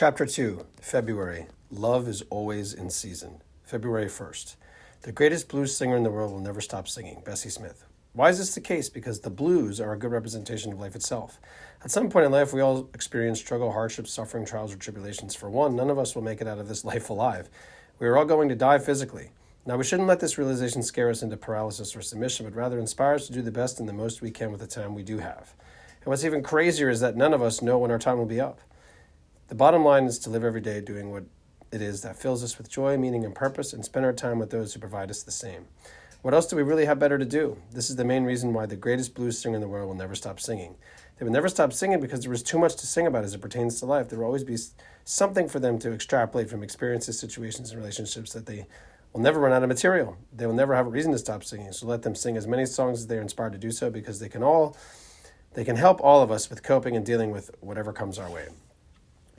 Chapter 2, February. Love is always in season. February 1st. The greatest blues singer in the world will never stop singing, Bessie Smith. Why is this the case? Because the blues are a good representation of life itself. At some point in life, we all experience struggle, hardships, suffering, trials, or tribulations. For one, none of us will make it out of this life alive. We are all going to die physically. Now, we shouldn't let this realization scare us into paralysis or submission, but rather inspire us to do the best and the most we can with the time we do have. And what's even crazier is that none of us know when our time will be up. The bottom line is to live every day doing what it is that fills us with joy, meaning, and purpose, and spend our time with those who provide us the same. What else do we really have better to do? This is the main reason why the greatest blues singer in the world will never stop singing. They will never stop singing because there is too much to sing about as it pertains to life. There will always be something for them to extrapolate from experiences, situations, and relationships that they will never run out of material. They will never have a reason to stop singing, so let them sing as many songs as they are inspired to do so, because they can help all of us with coping and dealing with whatever comes our way.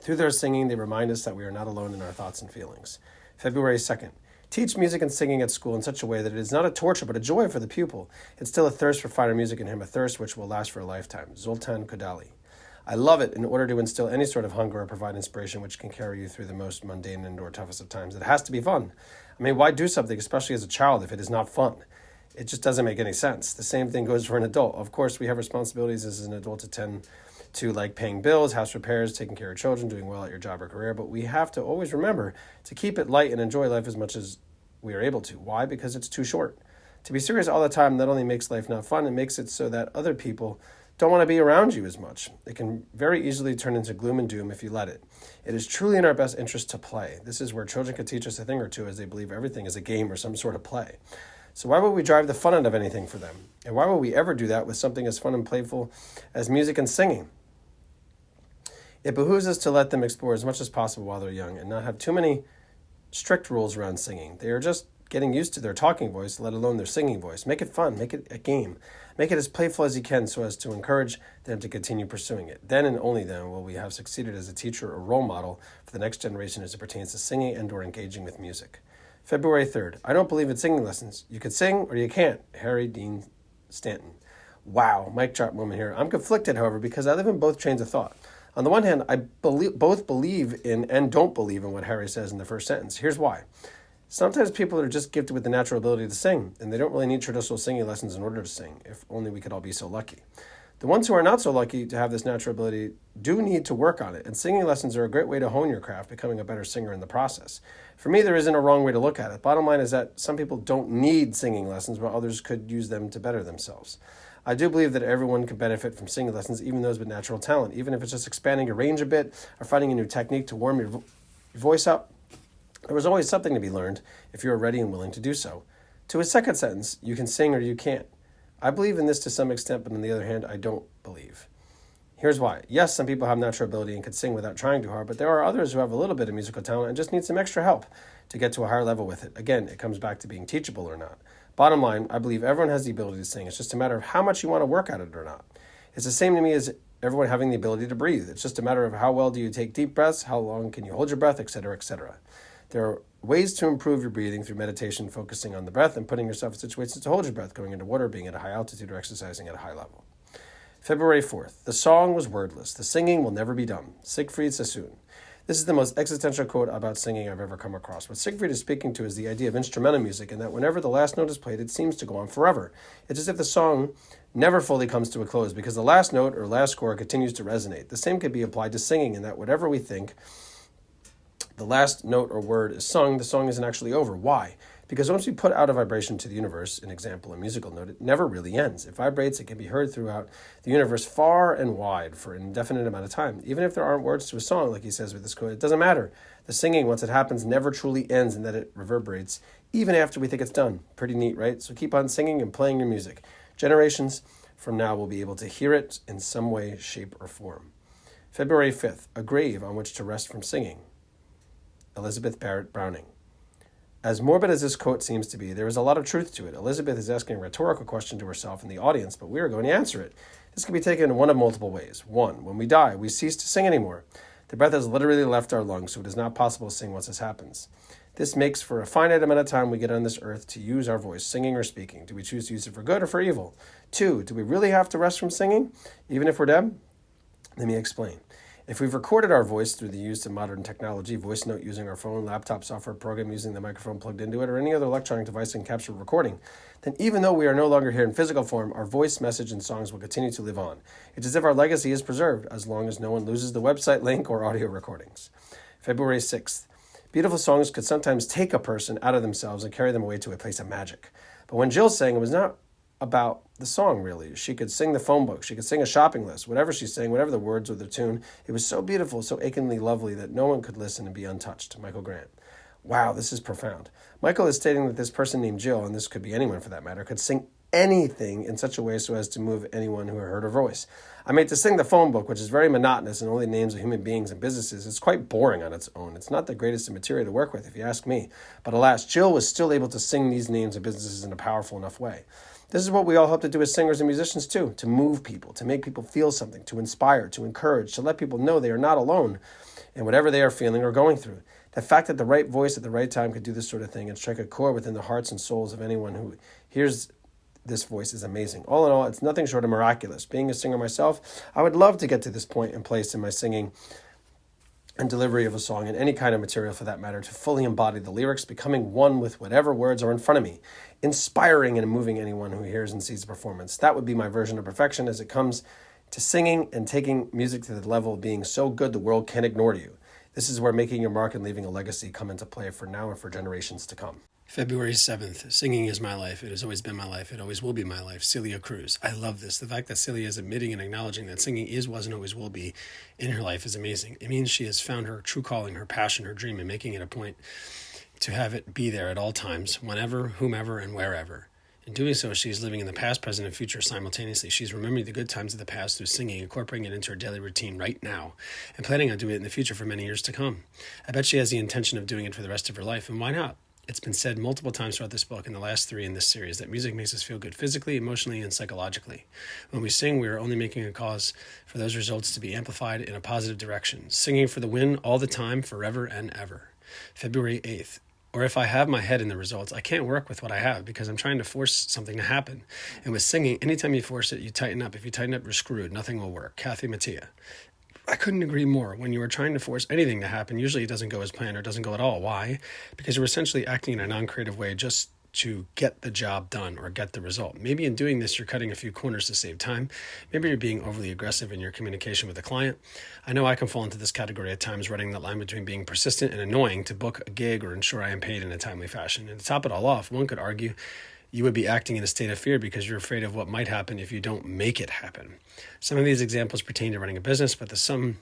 Through their singing, they remind us that we are not alone in our thoughts and feelings. February 2nd. Teach music and singing at school in such a way that it is not a torture but a joy for the pupil. Instill a thirst for finer music in him, a thirst which will last for a lifetime. Zoltan Kodaly. I love it in order to instill any sort of hunger or provide inspiration which can carry you through the most mundane and or toughest of times. It has to be fun. I mean, why do something, especially as a child, if it is not fun? It just doesn't make any sense. The same thing goes for an adult. Of course, we have responsibilities as an adult to tend to, like paying bills, house repairs, taking care of children, doing well at your job or career, but we have to always remember to keep it light and enjoy life as much as we are able to. Why? Because it's too short. To be serious all the time not only makes life not fun, it makes it so that other people don't want to be around you as much. It can very easily turn into gloom and doom if you let it. It is truly in our best interest to play. This is where children can teach us a thing or two, as they believe everything is a game or some sort of play. So why would we drive the fun out of anything for them? And why would we ever do that with something as fun and playful as music and singing? It behooves us to let them explore as much as possible while they're young and not have too many strict rules around singing. They are just getting used to their talking voice, let alone their singing voice. Make it fun. Make it a game. Make it as playful as you can so as to encourage them to continue pursuing it. Then and only then will we have succeeded as a teacher or role model for the next generation as it pertains to singing and or engaging with music. February 3rd. I don't believe in singing lessons. You can sing or you can't. Harry Dean Stanton. Wow, mic drop moment here. I'm conflicted, however, because I live in both trains of thought. On the one hand, I both believe in and don't believe in what Harry says in the first sentence. Here's why. Sometimes people are just gifted with the natural ability to sing, and they don't really need traditional singing lessons in order to sing, if only we could all be so lucky. The ones who are not so lucky to have this natural ability do need to work on it, and singing lessons are a great way to hone your craft, becoming a better singer in the process. For me, there isn't a wrong way to look at it. Bottom line is that some people don't need singing lessons, while others could use them to better themselves. I do believe that everyone can benefit from singing lessons, even those with natural talent, even if it's just expanding your range a bit or finding a new technique to warm your voice up. There was always something to be learned if you are ready and willing to do so. To his second sentence, you can sing or you can't. I believe in this to some extent, but on the other hand, I don't believe. Here's why. Yes, some people have natural ability and can sing without trying too hard, but there are others who have a little bit of musical talent and just need some extra help to get to a higher level with it. Again, it comes back to being teachable or not. Bottom line, I believe everyone has the ability to sing. It's just a matter of how much you want to work at it or not. It's the same to me as everyone having the ability to breathe. It's just a matter of how well do you take deep breaths, how long can you hold your breath, etc., etc. There are ways to improve your breathing through meditation, focusing on the breath and putting yourself in situations to hold your breath, going into water, being at a high altitude, or exercising at a high level. February 4th. The song was wordless. The singing will never be done. Siegfried Sassoon. This is the most existential quote about singing I've ever come across. What Siegfried is speaking to is the idea of instrumental music, and that whenever the last note is played, it seems to go on forever. It's as if the song never fully comes to a close because the last note or last score continues to resonate. The same could be applied to singing, in that whatever we think the last note or word is sung, the song isn't actually over. Why? Because once we put out a vibration to the universe, an example, a musical note, it never really ends. It vibrates, it can be heard throughout the universe far and wide for an indefinite amount of time. Even if there aren't words to a song, like he says with this quote, it doesn't matter. The singing, once it happens, never truly ends, and that it reverberates even after we think it's done. Pretty neat, right? So keep on singing and playing your music. Generations from now will be able to hear it in some way, shape, or form. February 5th, a grave on which to rest from singing. Elizabeth Barrett Browning. As morbid as this quote seems to be, there is a lot of truth to it. Elizabeth is asking a rhetorical question to herself and the audience, but we are going to answer it. This can be taken in one of multiple ways. One, when we die, we cease to sing anymore. The breath has literally left our lungs, so it is not possible to sing once this happens. This makes for a finite amount of time we get on this earth to use our voice, singing or speaking. Do we choose to use it for good or for evil? Two, do we really have to rest from singing, even if we're dead? Let me explain. If we've recorded our voice through the use of modern technology, voice note using our phone, laptop software program using the microphone plugged into it, or any other electronic device that can capture recording, then even though we are no longer here in physical form, our voice, message, and songs will continue to live on. It's as if our legacy is preserved, as long as no one loses the website link or audio recordings. February 6th. Beautiful songs could sometimes take a person out of themselves and carry them away to a place of magic. But when Jill sang, it was not about the song, really. She could sing the phone book. She could sing a shopping list. Whatever she sang, whatever the words or the tune, it was so beautiful, so achingly lovely that no one could listen and be untouched. Michael Grant. Wow, this is profound. Michael is stating that this person named Jill, and this could be anyone for that matter, could sing anything in such a way so as to move anyone who heard her voice. I mean, to sing the phone book, which is very monotonous and only names of human beings and businesses, is quite boring on its own. It's not the greatest of material to work with, if you ask me. But alas, Jill was still able to sing these names of businesses in a powerful enough way. This is what we all hope to do as singers and musicians too, to move people, to make people feel something, to inspire, to encourage, to let people know they are not alone in whatever they are feeling or going through. The fact that the right voice at the right time could do this sort of thing and strike a chord within the hearts and souls of anyone who hears this voice is amazing. All in all, it's nothing short of miraculous. Being a singer myself, I would love to get to this point and place in my singing and delivery of a song, and any kind of material for that matter, to fully embody the lyrics, becoming one with whatever words are in front of me, inspiring and moving anyone who hears and sees the performance. That would be my version of perfection as it comes to singing and taking music to the level of being so good the world can't ignore you. This is where making your mark and leaving a legacy come into play for now and for generations to come. February 7th. Singing is my life. It has always been my life. It always will be my life. Celia Cruz. I love this. The fact that Celia is admitting and acknowledging that singing is, was, and always will be in her life is amazing. It means she has found her true calling, her passion, her dream, and making it a point to have it be there at all times, whenever, whomever, and wherever. In doing so, she is living in the past, present, and future simultaneously. She's remembering the good times of the past through singing, incorporating it into her daily routine right now, and planning on doing it in the future for many years to come. I bet she has the intention of doing it for the rest of her life, and why not? It's been said multiple times throughout this book and the last 3 in this series that music makes us feel good physically, emotionally, and psychologically. When we sing, we are only making a cause for those results to be amplified in a positive direction. Singing for the win all the time, forever and ever. February 8th. Or if I have my head in the results, I can't work with what I have because I'm trying to force something to happen. And with singing, anytime you force it, you tighten up. If you tighten up, you're screwed. Nothing will work. Kathy Mattia. I couldn't agree more. When you are trying to force anything to happen, usually it doesn't go as planned or doesn't go at all. Why? Because you're essentially acting in a non-creative way just to get the job done or get the result. Maybe in doing this, you're cutting a few corners to save time. Maybe you're being overly aggressive in your communication with the client. I know I can fall into this category at times, running that line between being persistent and annoying to book a gig or ensure I am paid in a timely fashion. And to top it all off, one could argue you would be acting in a state of fear because you're afraid of what might happen if you don't make it happen. Some of these examples pertain to running a business, but the same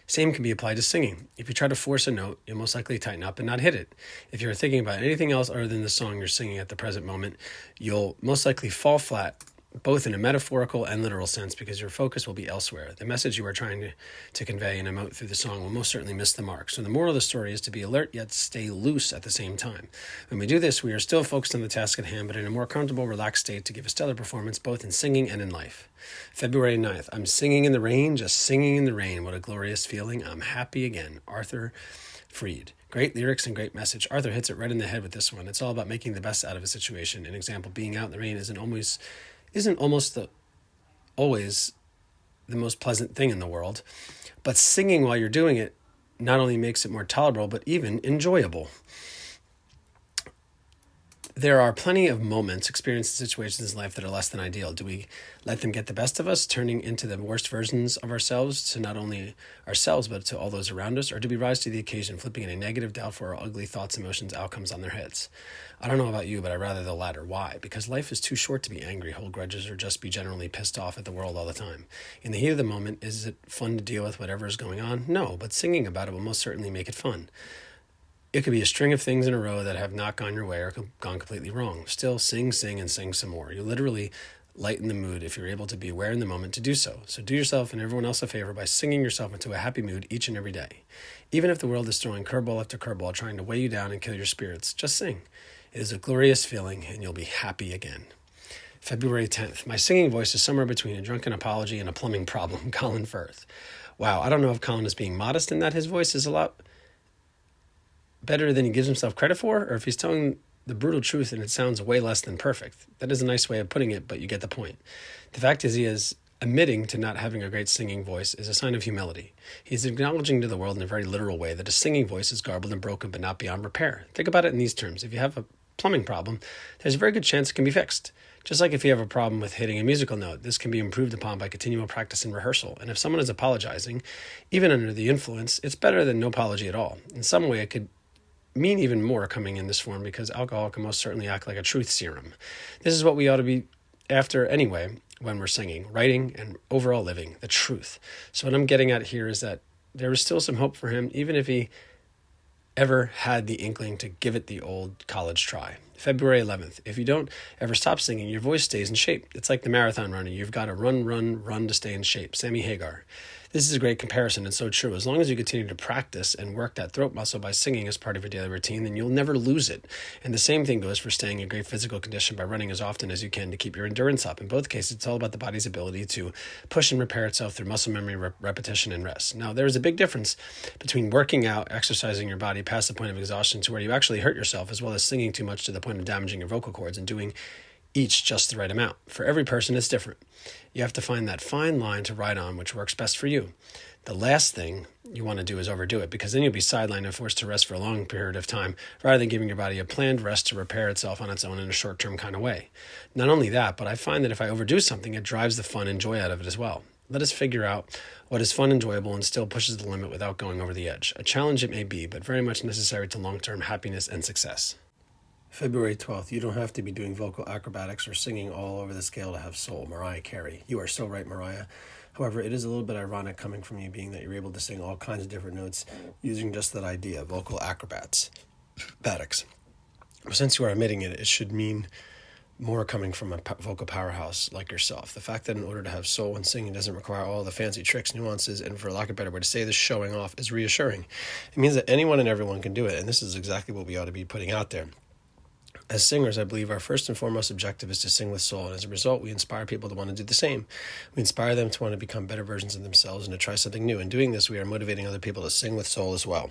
can be applied to singing. If you try to force a note, you'll most likely tighten up and not hit it. If you're thinking about anything else other than the song you're singing at the present moment, you'll most likely fall flat, both in a metaphorical and literal sense, because your focus will be elsewhere. The message you are trying to convey and emote through the song will most certainly miss the mark. So the moral of the story is to be alert yet stay loose at the same time. When we do this, we are still focused on the task at hand, but in a more comfortable, relaxed state to give a stellar performance both in singing and in life. February 9th. I'm singing in the rain, just singing in the rain. What a glorious feeling. I'm happy again. Arthur Freed. Great lyrics and great message. Arthur hits it right in the head with this one. It's all about making the best out of a situation. An example, being out in the rain isn't always the most pleasant thing in the world, but singing while you're doing it not only makes it more tolerable, but even enjoyable. There are plenty of moments, experiences, situations in life that are less than ideal. Do we let them get the best of us, turning into the worst versions of ourselves to not only ourselves, but to all those around us? Or do we rise to the occasion, flipping any negative, doubtful, or ugly thoughts, emotions, outcomes on their heads? I don't know about you, but I'd rather the latter. Why? Because life is too short to be angry, hold grudges, or just be generally pissed off at the world all the time. In the heat of the moment, is it fun to deal with whatever is going on? No, but singing about it will most certainly make it fun. It could be a string of things in a row that have not gone your way or gone completely wrong. Still, sing, and sing some more. You literally lighten the mood if you're able to be aware in the moment to do so. So do yourself and everyone else a favor by singing yourself into a happy mood each and every day. Even if the world is throwing curveball after curveball, trying to weigh you down and kill your spirits, just sing. It is a glorious feeling and you'll be happy again. February 10th. My singing voice is somewhere between a drunken apology and a plumbing problem. Colin Firth. Wow, I don't know if Colin is being modest in that his voice is a lot better than he gives himself credit for, or if he's telling the brutal truth and it sounds way less than perfect. That is a nice way of putting it, but you get the point. The fact is he has Admitting to not having a great singing voice is a sign of humility. He's acknowledging to the world in a very literal way that a singing voice is garbled and broken but not beyond repair. Think about it in these terms. If you have a plumbing problem, there's a very good chance it can be fixed. Just like if you have a problem with hitting a musical note, this can be improved upon by continual practice and rehearsal. And if someone is apologizing, even under the influence, it's better than no apology at all. In some way, it could mean even more coming in this form because alcohol can most certainly act like a truth serum. This is what we ought to be after anyway when we're singing, writing, and overall living, the truth. So what I'm getting at here is that there is still some hope for him, even if he ever had the inkling to give it the old college try. February 11th. If you don't ever stop singing, your voice stays in shape. It's like the marathon runner. You've got to run to stay in shape. Sammy Hagar. This is a great comparison and so true. As long as you continue to practice and work that throat muscle by singing as part of your daily routine, then you'll never lose it. And the same thing goes for staying in great physical condition by running as often as you can to keep your endurance up. In both cases, it's all about the body's ability to push and repair itself through muscle memory, repetition, and rest. Now, there is a big difference between working out, exercising your body past the point of exhaustion to where you actually hurt yourself, as well as singing too much to the point of damaging your vocal cords and doing each just the right amount. For every person, it's different. You have to find that fine line to ride on which works best for you. The last thing you want to do is overdo it, because then you'll be sidelined and forced to rest for a long period of time rather than giving your body a planned rest to repair itself on its own in a short-term kind of way. Not only that, but I find that if I overdo something, it drives the fun and joy out of it as well. Let us figure out what is fun, enjoyable, and still pushes the limit without going over the edge. A challenge it may be, but very much necessary to long-term happiness and success. February 12th. You don't have to be doing vocal acrobatics or singing all over the scale to have soul. Mariah Carey. You are so right, Mariah. However, it is a little bit ironic coming from you, being that you're able to sing all kinds of different notes using just that idea, vocal acrobatics. Since you are admitting it, it should mean more coming from a vocal powerhouse like yourself. The fact that in order to have soul and singing doesn't require all the fancy tricks, nuances, and for lack of a better way to say this, showing off is reassuring. It means that anyone and everyone can do it, and this is exactly what we ought to be putting out there. As singers, I believe our first and foremost objective is to sing with soul, and as a result, we inspire people to want to do the same. We inspire them to want to become better versions of themselves and to try something new. In doing this, we are motivating other people to sing with soul as well,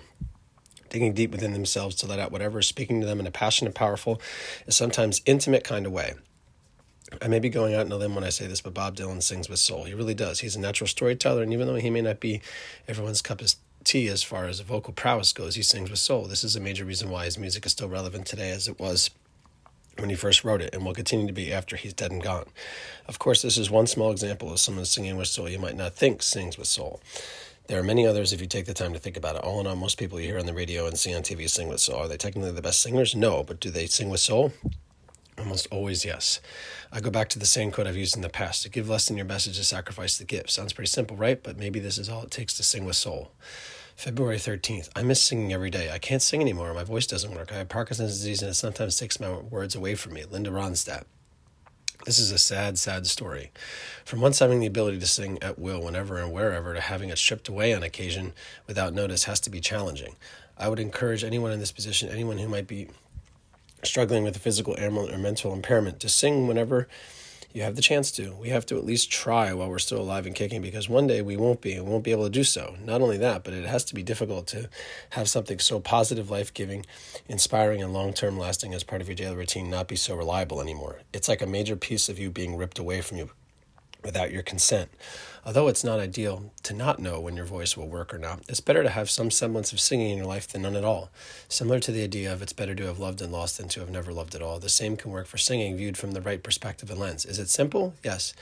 digging deep within themselves to let out whatever is speaking to them in a passionate, powerful, and sometimes intimate kind of way. I may be going out on a limb when I say this, but Bob Dylan sings with soul. He really does. He's a natural storyteller, and even though he may not be everyone's cup of tea as far as vocal prowess goes, he sings with soul. This is a major reason why his music is still relevant today as it was when he first wrote it, and will continue to be after he's dead and gone. Of course, this is one small example of someone singing with soul you might not think sings with soul. There are many others if you take the time to think about it. All in all, most people you hear on the radio and see on TV sing with soul. Are they technically the best singers? No, but do they sing with soul? Almost always, yes. I go back to the same quote I've used in the past. To give less than your best is to sacrifice the gift. Sounds pretty simple, right? But maybe this is all it takes to sing with soul. February 13th. I miss singing every day. I can't sing anymore. My voice doesn't work. I have Parkinson's disease, and it sometimes takes my words away from me. Linda Ronstadt. This is a sad, sad story. From once having the ability to sing at will whenever and wherever to having it stripped away on occasion without notice has to be challenging. I would encourage anyone in this position, anyone who might be struggling with a physical or mental impairment, to sing whenever you have the chance to. We have to at least try while we're still alive and kicking, because one day we won't be able to do so. Not only that, but it has to be difficult to have something so positive, life-giving, inspiring, and long-term lasting as part of your daily routine not be so reliable anymore. It's like a major piece of you being ripped away from you without your consent. Although it's not ideal to not know when your voice will work or not, it's better to have some semblance of singing in your life than none at all. Similar to the idea of it's better to have loved and lost than to have never loved at all, the same can work for singing viewed from the right perspective and lens. Is it simple? Yes.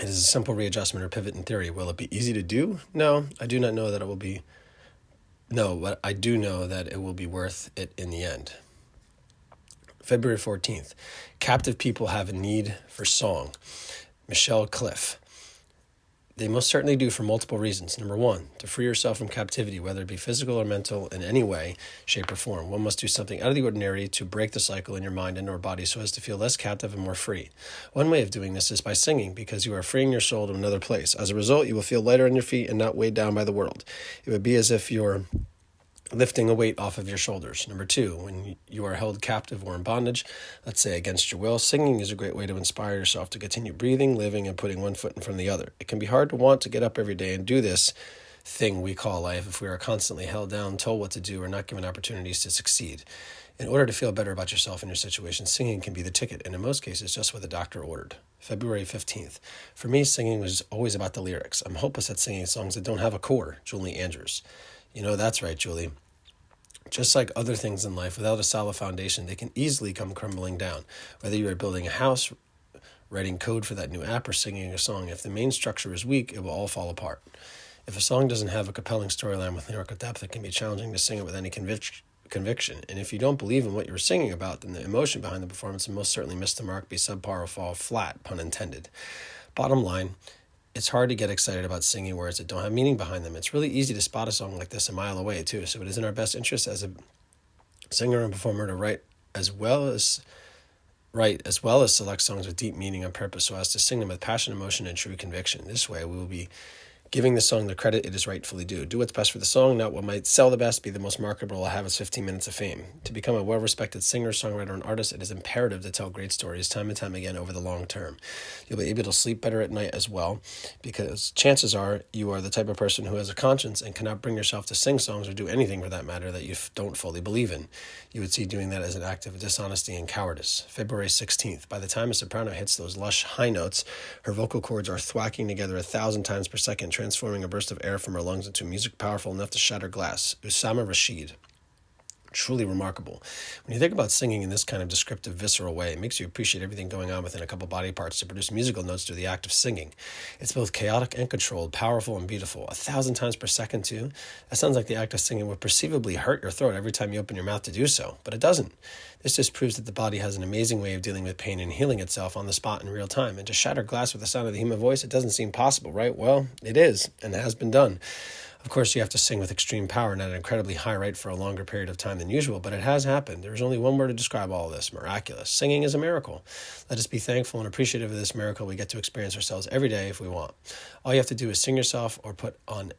It is a simple readjustment or pivot in theory. Will it be easy to do? No, I do not know that it will be. No, but I do know that it will be worth it in the end. February 14th. Captive people have a need for song. Michelle Cliff. They most certainly do for multiple reasons. Number one, to free yourself from captivity, whether it be physical or mental in any way, shape, or form. One must do something out of the ordinary to break the cycle in your mind and or body so as to feel less captive and more free. One way of doing this is by singing, because you are freeing your soul to another place. As a result, you will feel lighter on your feet and not weighed down by the world. It would be as if you're lifting a weight off of your shoulders. Number two, when you are held captive or in bondage, let's say against your will, singing is a great way to inspire yourself to continue breathing, living, and putting one foot in front of the other. It can be hard to want to get up every day and do this thing we call life if we are constantly held down, told what to do, or not given opportunities to succeed. In order to feel better about yourself and your situation, singing can be the ticket, and in most cases, just what the doctor ordered. February 15th. For me, singing was always about the lyrics. I'm hopeless at singing songs that don't have a core. Julie Andrews. You know, that's right, Julie. Just like other things in life, without a solid foundation, they can easily come crumbling down. Whether you are building a house, writing code for that new app, or singing a song, if the main structure is weak, it will all fall apart. If a song doesn't have a compelling storyline with lyrical depth, it can be challenging to sing it with any conviction. And if you don't believe in what you're singing about, then the emotion behind the performance will most certainly miss the mark, be subpar, or fall flat, pun intended. Bottom line, it's hard to get excited about singing words that don't have meaning behind them. It's really easy to spot a song like this a mile away, too, so it is in our best interest as a singer and performer to write as well as select songs with deep meaning on purpose so as to sing them with passion, emotion, and true conviction. This way, we will be giving the song the credit it is rightfully due. Do what's best for the song, not what might sell the best, be the most marketable, or have its 15 minutes of fame. To become a well-respected singer, songwriter, and artist, it is imperative to tell great stories time and time again over the long term. You'll be able to sleep better at night as well, because chances are you are the type of person who has a conscience and cannot bring yourself to sing songs or do anything for that matter that you don't fully believe in. You would see doing that as an act of dishonesty and cowardice. February 16th. By the time a soprano hits those lush high notes, her vocal cords are thwacking together 1,000 times per second, transforming a burst of air from her lungs into music powerful enough to shatter glass. Usama Rashid. Truly remarkable. When you think about singing in this kind of descriptive, visceral way, it makes you appreciate everything going on within a couple body parts to produce musical notes through the act of singing. It's both chaotic and controlled, powerful and beautiful. 1,000 times per second, too. That sounds like the act of singing would perceivably hurt your throat every time you open your mouth to do so, but it doesn't. This just proves that the body has an amazing way of dealing with pain and healing itself on the spot in real time. And to shatter glass with the sound of the human voice, it doesn't seem possible, right? Well, it is, and it has been done. Of course, you have to sing with extreme power and at an incredibly high rate for a longer period of time than usual, but it has happened. There is only one word to describe all of this: miraculous. Singing is a miracle. Let us be thankful and appreciative of this miracle we get to experience ourselves every day if we want. All you have to do is sing yourself or put on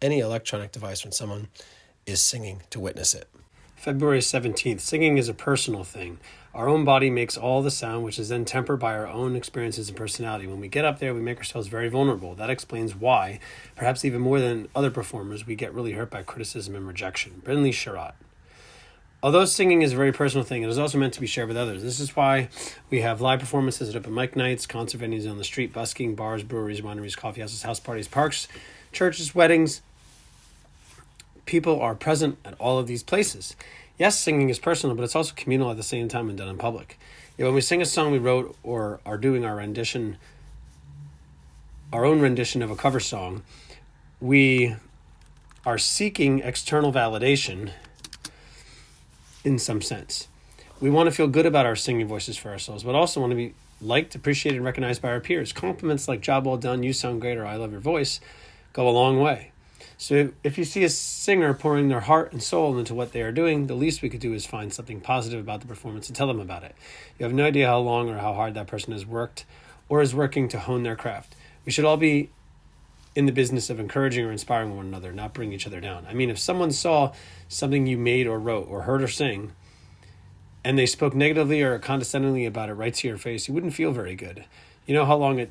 any electronic device when someone is singing to witness it. February 17th. Singing is a personal thing. Our own body makes all the sound, which is then tempered by our own experiences and personality. When we get up there, we make ourselves very vulnerable. That explains why, perhaps even more than other performers, we get really hurt by criticism and rejection. Brinley Sherratt. Although singing is a very personal thing, it is also meant to be shared with others. This is why we have live performances at open mic nights, concert venues on the street, busking, bars, breweries, wineries, coffee houses, house parties, parks, churches, weddings. People are present at all of these places. Yes, singing is personal, but it's also communal at the same time and done in public. When we sing a song we wrote or are doing our own rendition of a cover song, we are seeking external validation in some sense. We want to feel good about our singing voices for ourselves, but also want to be liked, appreciated, and recognized by our peers. Compliments like "job well done," "you sound great," or "I love your voice" go a long way. So if you see a singer pouring their heart and soul into what they are doing, the least we could do is find something positive about the performance and tell them about it. You have no idea how long or how hard that person has worked or is working to hone their craft. We should all be in the business of encouraging or inspiring one another, not bring each other down. I mean, if someone saw something you made or wrote or heard or sing, and they spoke negatively or condescendingly about it right to your face, you wouldn't feel very good. You know how long it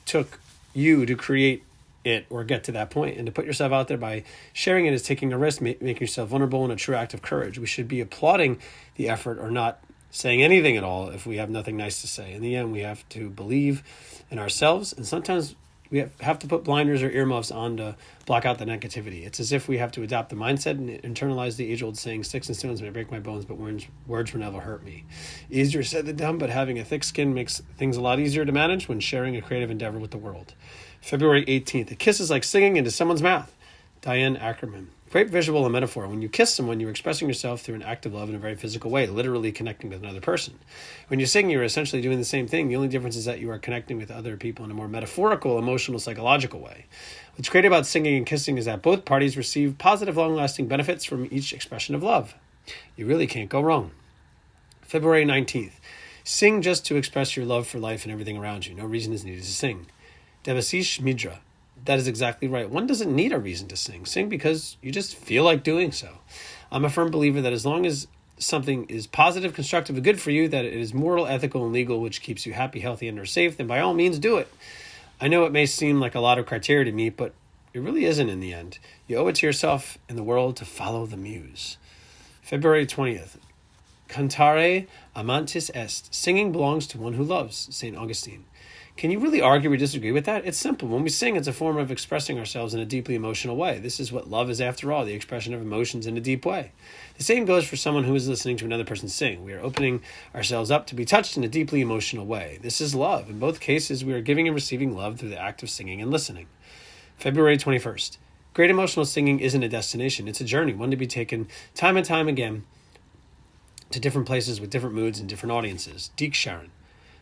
took you to create it or get to that point, and to put yourself out there by sharing it is taking a risk, making yourself vulnerable, and a true act of courage. We should be applauding the effort or not saying anything at all if we have nothing nice to say. In the end, we have to believe in ourselves, and sometimes we have to put blinders or earmuffs on to block out the negativity. It's as if we have to adopt the mindset and internalize the age-old saying, "Sticks and stones may break my bones, but words will never hurt me." Easier said than done, but having a thick skin makes things a lot easier to manage when sharing a creative endeavor with the world. February 18th. A kiss is like singing into someone's mouth. Diane Ackerman. Great visual and metaphor. When you kiss someone, you're expressing yourself through an act of love in a very physical way, literally connecting with another person. When you sing, you're essentially doing the same thing. The only difference is that you are connecting with other people in a more metaphorical, emotional, psychological way. What's great about singing and kissing is that both parties receive positive, long-lasting benefits from each expression of love. You really can't go wrong. February 19th. Sing just to express your love for life and everything around you. No reason is needed to sing. Devasish Midra. That is exactly right. One doesn't need a reason to sing. Sing because you just feel like doing so. I'm a firm believer that as long as something is positive, constructive, and good for you, that it is moral, ethical, and legal, which keeps you happy, healthy, and are safe, then by all means do it. I know it may seem like a lot of criteria to meet, but It really isn't in the end. You owe it to yourself and the world to follow the muse. February 20th. Cantare amantis est. Singing belongs to one who loves, St. Augustine. Can you really argue or disagree with that? It's simple. When we sing, it's a form of expressing ourselves in a deeply emotional way. This is what love is after all, the expression of emotions in a deep way. The same goes for someone who is listening to another person sing. We are opening ourselves up to be touched in a deeply emotional way. This is love. In both cases, we are giving and receiving love through the act of singing and listening. February 21st. Great emotional singing isn't a destination. It's a journey, one to be taken time and time again to different places with different moods and different audiences. Deek Sharon.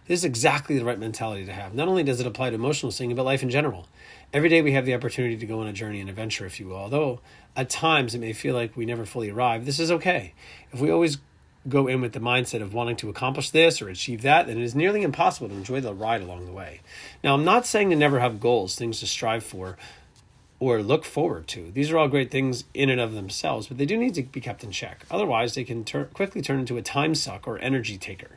This is exactly the right mentality to have. Not only does it apply to emotional singing, but life in general. Every day we have the opportunity to go on a journey, an adventure, if you will. Although at times it may feel like we never fully arrive, this is okay. If we always go in with the mindset of wanting to accomplish this or achieve that, then it is nearly impossible to enjoy the ride along the way. Now, I'm not saying to never have goals, things to strive for, or look forward to. These are all great things in and of themselves, but they do need to be kept in check. Otherwise, they can quickly turn into a time suck or energy taker.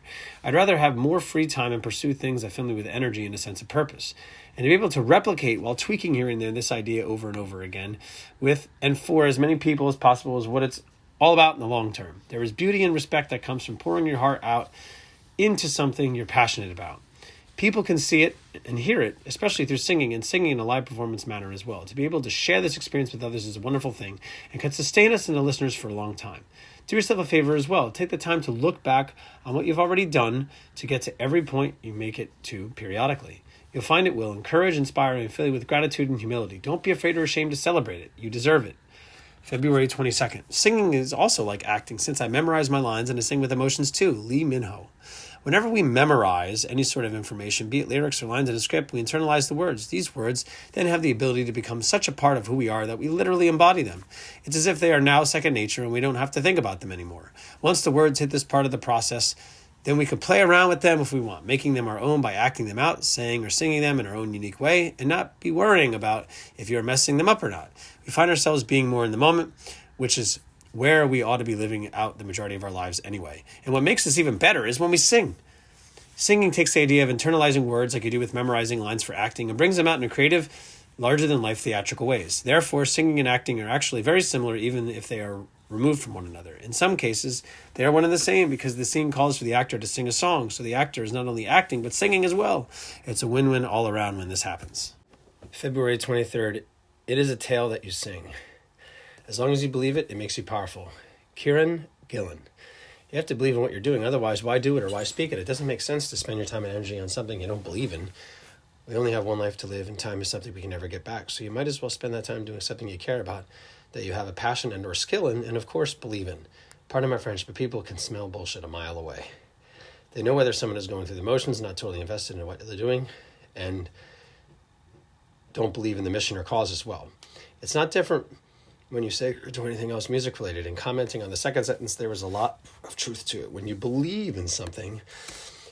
I'd rather have more free time and pursue things that fill me with energy and a sense of purpose. And to be able to replicate while tweaking here and there this idea over and over again with and for as many people as possible is what it's all about in the long term. There is beauty and respect that comes from pouring your heart out into something you're passionate about. People can see it and hear it, especially through singing and singing in a live performance manner as well. To be able to share this experience with others is a wonderful thing and can sustain us and the listeners for a long time. Do yourself a favor as well. Take the time to look back on what you've already done to get to every point you make it to periodically. You'll find it will encourage, inspire, and fill you with gratitude and humility. Don't be afraid or ashamed to celebrate it. You deserve it. February 22nd. Singing is also like acting since I memorize my lines and I sing with emotions too. Lee Minho. Whenever we memorize any sort of information, be it lyrics or lines in a script, we internalize the words. These words then have the ability to become such a part of who we are that we literally embody them. It's as if they are now second nature and we don't have to think about them anymore. Once the words hit this part of the process, then we can play around with them if we want, making them our own by acting them out, saying or singing them in our own unique way, and not be worrying about if you're messing them up or not. We find ourselves being more in the moment, which is where we ought to be living out the majority of our lives anyway. And what makes this even better is when we sing. Singing takes the idea of internalizing words like you do with memorizing lines for acting and brings them out in a creative, larger-than-life theatrical ways. Therefore, singing and acting are actually very similar even if they are removed from one another. In some cases, they are one and the same because the scene calls for the actor to sing a song, so the actor is not only acting but singing as well. It's a win-win all around when this happens. February 23rd, it is a tale that you sing. As long as you believe it, it makes you powerful. Kieran Gillen. You have to believe in what you're doing, otherwise why do it or why speak it? It doesn't make sense to spend your time and energy on something you don't believe in. We only have one life to live, and time is something we can never get back, so you might as well spend that time doing something you care about, that you have a passion and or skill in, and of course believe in. Pardon my French, but people can smell bullshit a mile away. They know whether someone is going through the motions, not totally invested in what they're doing, and don't believe in the mission or cause as well. It's not different when you say or do anything else music related. And commenting on the second sentence, there was a lot of truth to it. When you believe in something,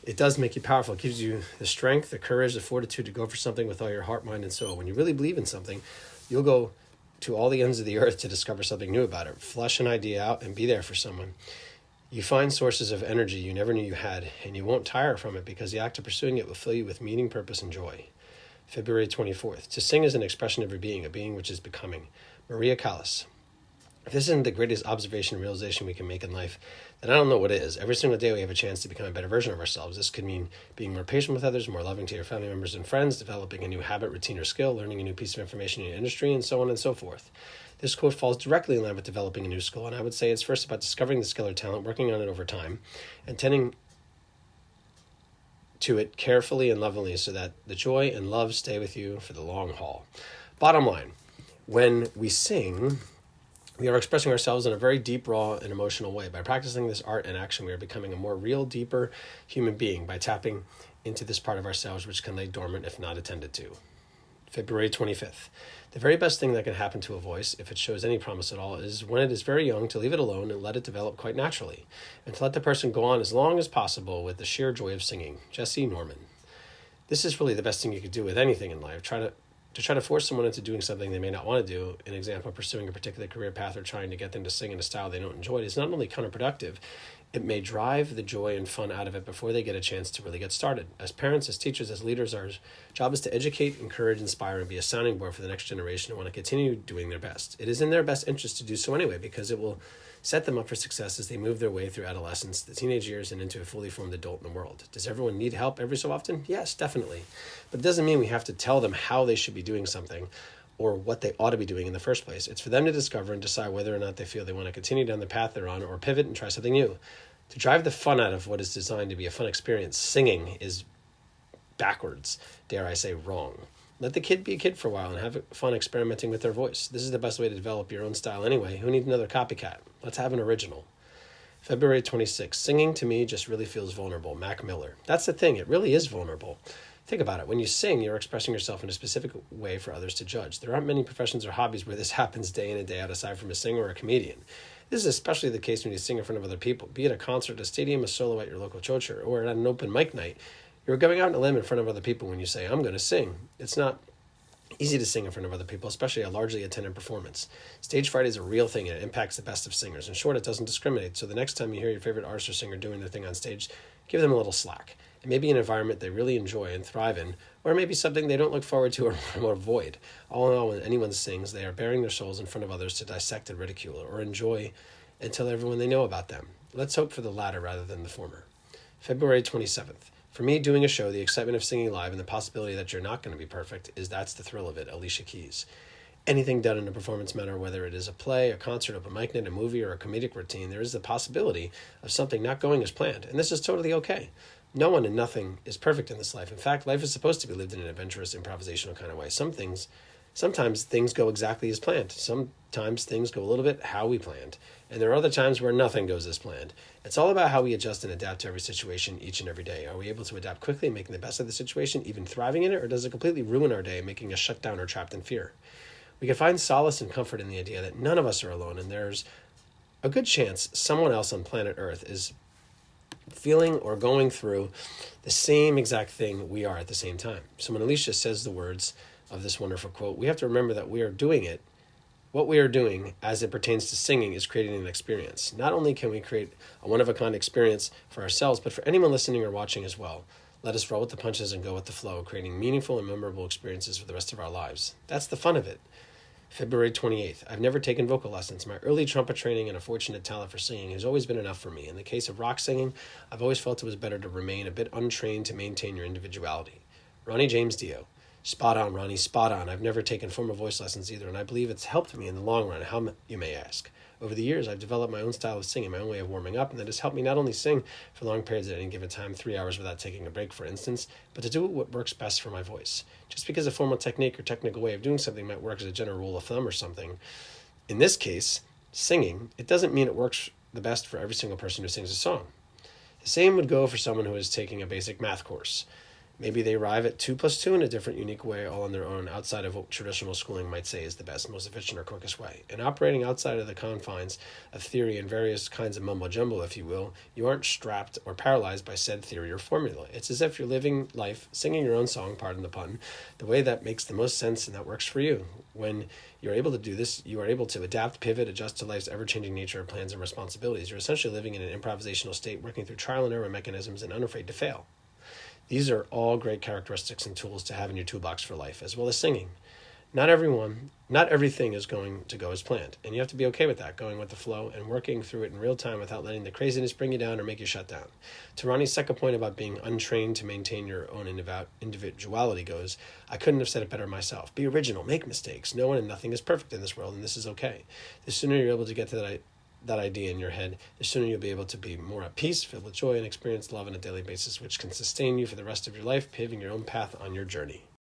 it does make you powerful. It gives you the strength, the courage, the fortitude to go for something with all your heart, mind, and soul. When you really believe in something, you'll go to all the ends of the earth to discover something new about it. Flesh an idea out and be there for someone. You find sources of energy you never knew you had, and you won't tire from it because the act of pursuing it will fill you with meaning, purpose, and joy. February 24th. To sing is an expression of your being, a being which is becoming. Maria Callas. If this isn't the greatest observation and realization we can make in life, then I don't know what is. Every single day we have a chance to become a better version of ourselves. This could mean being more patient with others, more loving to your family members and friends, developing a new habit, routine, or skill, learning a new piece of information in your industry, and so on and so forth. This quote falls directly in line with developing a new skill, and I would say it's first about discovering the skill or talent, working on it over time, and tending to it carefully and lovingly so that the joy and love stay with you for the long haul. Bottom line, when we sing, we are expressing ourselves in a very deep, raw, and emotional way. By practicing this art and action, we are becoming a more real, deeper human being by tapping into this part of ourselves which can lay dormant if not attended to. February 25th. The very best thing that can happen to a voice, if it shows any promise at all, is when it is very young to leave it alone and let it develop quite naturally, and to let the person go on as long as possible with the sheer joy of singing. Jesse Norman. This is really the best thing you could do with anything in life. To try to force someone into doing something they may not want to do, an example, pursuing a particular career path or trying to get them to sing in a style they don't enjoy, is not only counterproductive, It may drive the joy and fun out of it before they get a chance to really get started. As parents, as teachers, as leaders, our job is to educate, encourage, inspire, and be a sounding board for the next generation who want to continue doing their best. It is in their best interest to do so anyway, because it will set them up for success as they move their way through adolescence, the teenage years, and into a fully formed adult in the world. Does everyone need help every so often? Yes, definitely. But it doesn't mean we have to tell them how they should be doing something or what they ought to be doing in the first place. It's for them to discover and decide whether or not they feel they want to continue down the path they're on or pivot and try something new. To drive the fun out of what is designed to be a fun experience, singing is backwards, dare I say wrong. Let the kid be a kid for a while and have fun experimenting with their voice. This is the best way to develop your own style anyway. Who needs another copycat? Let's have an original. February 26th. Singing to me just really feels vulnerable. Mac Miller. That's the thing. It really is vulnerable. Think about it. When you sing, you're expressing yourself in a specific way for others to judge. There aren't many professions or hobbies where this happens day in and day out aside from a singer or a comedian. This is especially the case when you sing in front of other people, be it a concert, a stadium, a solo at your local church, or at an open mic night. You're going out on a limb in front of other people when you say, I'm going to sing. It's not easy to sing in front of other people, especially a largely attended performance. Stage fright is a real thing, and it impacts the best of singers. In short, it doesn't discriminate, so the next time you hear your favorite artist or singer doing their thing on stage, give them a little slack. It may be an environment they really enjoy and thrive in, or it may be something they don't look forward to or avoid. All in all, when anyone sings, they are bearing their souls in front of others to dissect and ridicule or enjoy and tell everyone they know about them. Let's hope for the latter rather than the former. February 27th. For me, doing a show, the excitement of singing live and the possibility that you're not going to be perfect that's the thrill of it. Alicia Keys. Anything done in a performance manner, whether it is a play, a concert, open mic night, a movie, or a comedic routine, there is the possibility of something not going as planned, and this is totally okay. No one and nothing is perfect in this life. In fact, life is supposed to be lived in an adventurous, improvisational kind of way. Sometimes things go exactly as planned. Sometimes things go a little bit how we planned. And there are other times where nothing goes as planned. It's all about how we adjust and adapt to every situation each and every day. Are we able to adapt quickly, making the best of the situation, even thriving in it, or does it completely ruin our day, making us shut down or trapped in fear? We can find solace and comfort in the idea that none of us are alone, and there's a good chance someone else on planet Earth is feeling or going through the same exact thing we are at the same time. So when Alicia says the words of this wonderful quote, we have to remember that what we are doing as it pertains to singing is creating an experience. Not only can we create a one-of-a-kind experience for ourselves, but for anyone listening or watching as well. Let us roll with the punches and go with the flow, creating meaningful and memorable experiences for the rest of our lives. That's the fun of it. February 28th. I've never taken vocal lessons. My early trumpet training and a fortunate talent for singing has always been enough for me. In the case of rock singing, I've always felt it was better to remain a bit untrained to maintain your individuality. Ronnie James Dio. Spot on, Ronnie, spot on. I've never taken formal voice lessons either, and I believe it's helped me in the long run. How, you may ask. Over the years, I've developed my own style of singing, my own way of warming up, and that has helped me not only sing for long periods at any given time, 3 hours without taking a break, for instance, but to do what works best for my voice. Just because a formal technique or technical way of doing something might work as a general rule of thumb or something, in this case, singing, it doesn't mean it works the best for every single person who sings a song. The same would go for someone who is taking a basic math course. Maybe they arrive at 2 plus 2 in a different, unique way, all on their own, outside of what traditional schooling might say is the best, most efficient, or quickest way. And operating outside of the confines of theory and various kinds of mumbo-jumbo, if you will, you aren't strapped or paralyzed by said theory or formula. It's as if you're living life, singing your own song, pardon the pun, the way that makes the most sense and that works for you. When you're able to do this, you are able to adapt, pivot, adjust to life's ever-changing nature, plans, and responsibilities. You're essentially living in an improvisational state, working through trial and error mechanisms and unafraid to fail. These are all great characteristics and tools to have in your toolbox for life, as well as singing. Not everything is going to go as planned, and you have to be okay with that, going with the flow and working through it in real time without letting the craziness bring you down or make you shut down. To Ronnie's second point about being untrained to maintain your own individuality goes, I couldn't have said it better myself. Be original, make mistakes. No one and nothing is perfect in this world, and this is okay. The sooner you're able to get to that idea in your head, the sooner you'll be able to be more at peace, filled with joy, and experience love on a daily basis, which can sustain you for the rest of your life, paving your own path on your journey.